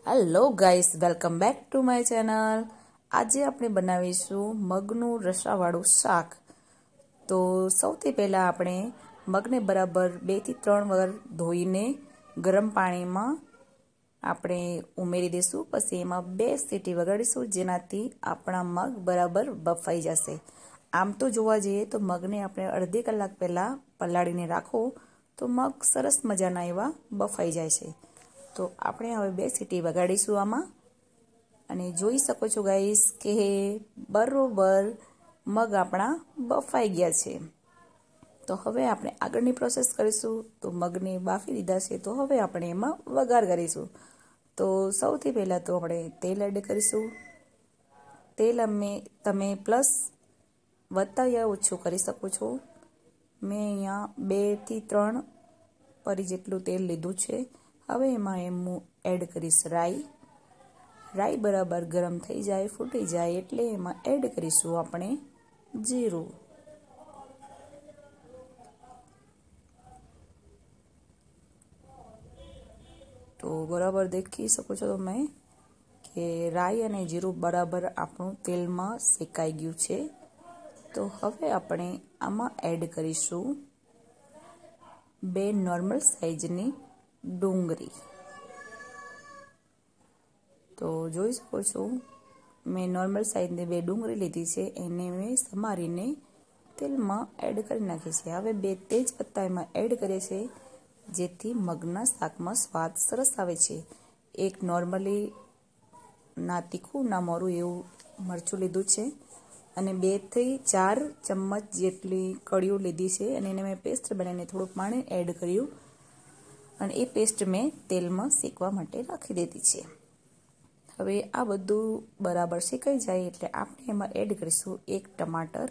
Hello guys, welcome back to my channel. આજે આપણે બનાવીશું મગનું રસાવાળું શાક। તો સૌથી પહેલાં આપણે મગને બરાબર 2 થી 3 વાર ધોઈને ગરમ પાણીમાં આપણે ઉમેરી દઈશું। પછી એમાં 2 સીટી વગાડીશું, જેનાથી આપણા મગ બરાબર બફાઈ જશે। આમ તો જોવા જઈએ તો મગને આપણે અડધી કલાક પહેલાં પલાળીને રાખો તો મગ સરસ મજાના એવા બફાઈ જાય છે। તો આપણે હવે 2 સીટી વગાડીશું આમાં, અને જોઈ શકો છો ગાઈસ કે બરોબર મગ આપણા બફાઈ ગયા છે। તો હવે આપણે આગળની પ્રોસેસ કરીશું। તો મગને બાફી દીધા છે, તો હવે આપણે એમાં વઘાર કરીશું। તો સૌથી પહેલાં તો આપણે તેલ એડ કરીશું। તેલ તમે પ્લસ વધતા યા ઓછું કરી શકો છો। મેં અહીંયા 2 થી 3 પરી જેટલું તેલ લીધું છે। હવે એમાં હું એડ કરીશ રાઈ। રાઈ બરાબર ગરમ થઈ જાય, ફૂટી જાય એટલે એમાં એડ કરીશું આપણે જીરું। તો બરાબર દેખી શકો છો તમે કે રાઈ અને જીરું બરાબર આપણું તેલમાં શેકાઈ ગયું છે। તો હવે આપણે આમાં એડ કરીશું 2 નોર્મલ સાઈઝની ડુંગળી। તો જોઈ શકો છો મેં નોર્મલ સાઈઝની 2 ડુંગળી લીધી છે, એને મેં સમારીને તેલમાં એડ કરી નાખી છે। હવે 2 તેજ પત્તા એમાં એડ કરીએ છીએ, જેથી મગના શાકમાં સ્વાદ સરસ આવે છે। એક નોર્મલી ના તીખું ના મોરું એવું મરચું લીધું છે, અને 2 થી 4 ચમચ જેટલી કળીઓ લીધી છે, અને એને મેં પેસ્ટ બનાવીને થોડું પાણી એડ કર્યું, અને એ પેસ્ટ મેં તેલમાં શેકવા માટે રાખી દીધી છે। હવે આ બધું બરાબર શેકાઈ જાય એટલે આપણે એમાં એડ કરીશું 1 ટમાટર।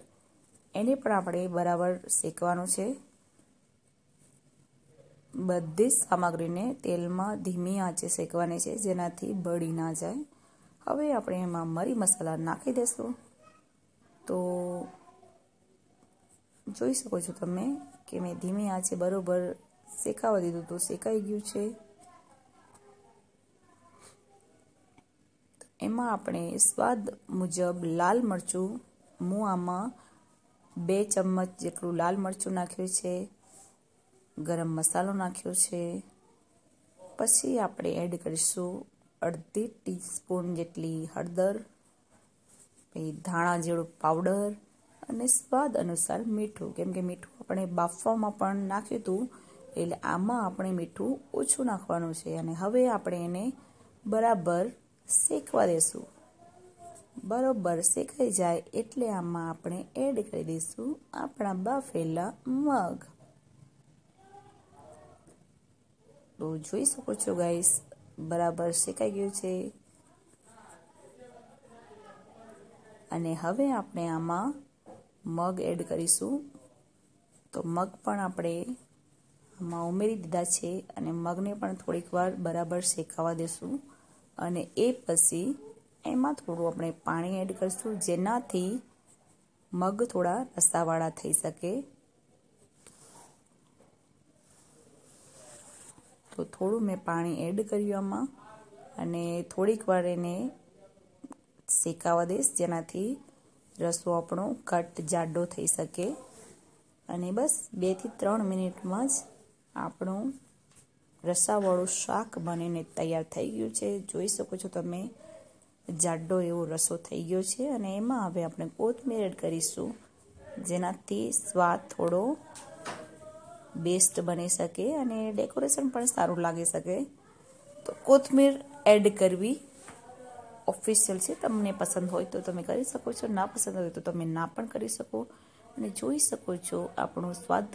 એને પણ આપણે બરાબર શેકવાનું છે। બધી જ સામગ્રીને તેલમાં ધીમી આંચે શેકવાની છે, જેનાથી બળી ના જાય। હવે આપણે એમાં મરી મસાલા નાખી દઈશું। તો જોઈ શકો છો તમે કે મેં ધીમી આંચે બરોબર શેકાવા દીધું, તો શેકાઈ ગયું છે। એમાં આપણે સ્વાદ મુજબ લાલ મરચું, હું આમાં 2 ચમચ જેટલું લાલ મરચું નાખ્યું છે, ગરમ મસાલો નાખ્યો છે। પછી આપણે એડ કરીશું અડધી ટીસ્પૂન જેટલી હળદર, પછી ધાણા જીરું પાવડર, અને સ્વાદ અનુસાર મીઠું। કેમ કે મીઠું આપણે બાફવામાં પણ નાખ્યું હતું, એટલે આમાં આપણે મીઠું ઓછું નાખવાનું છે। અને હવે આપણે એને બરાબર શેકવા દેશું। બરોબર શેકાઈ જાય એટલે આમાં આપણે એડ કરી દઈશું આપણા બાફેલા મગ। તો જોઈ શકો છો ગાઈસ બરાબર શેકાઈ ગયું છે, અને હવે આપણે આમાં મગ એડ કરીશું। તો મગ પણ આપણે આમાં ઉમેરી દીધા છે, અને મગને પણ થોડીક વાર બરાબર શેકાવા દેશું, અને એ પછી એમાં થોડું આપણે પાણી એડ કરીશું, જેનાથી મગ થોડા રસાવાળા થઈ શકે। તો થોડું મેં પાણી એડ કર્યું આમાં, અને થોડીક વાર એને શેકાવા દઈશ, જેનાથી રસો આપણો ઘટ જાડો થઈ શકે। અને બસ 2 થી 3 મિનિટમાં જ આપણું રસાવાળું શાક બનીને તૈયાર થઈ ગયું છે। જોઈ શકો છો તમે જાડો એવો રસો થઈ ગયો છે, અને એમાં હવે આપણે કોથમીર એડ કરીશું, જેનાથી સ્વાદ થોડો બેસ્ટ બની શકે અને ડેકોરેશન પણ સારું લાગી શકે। તો કોથમીર એડ કરવી ઓફિશિયલ છે, તમને પસંદ હોય તો તમે કરી શકો છો, ના પસંદ હોય તો તમે ના પણ કરી શકો। અને જોઈ શકો છો આપણું સ્વાદિષ્ટ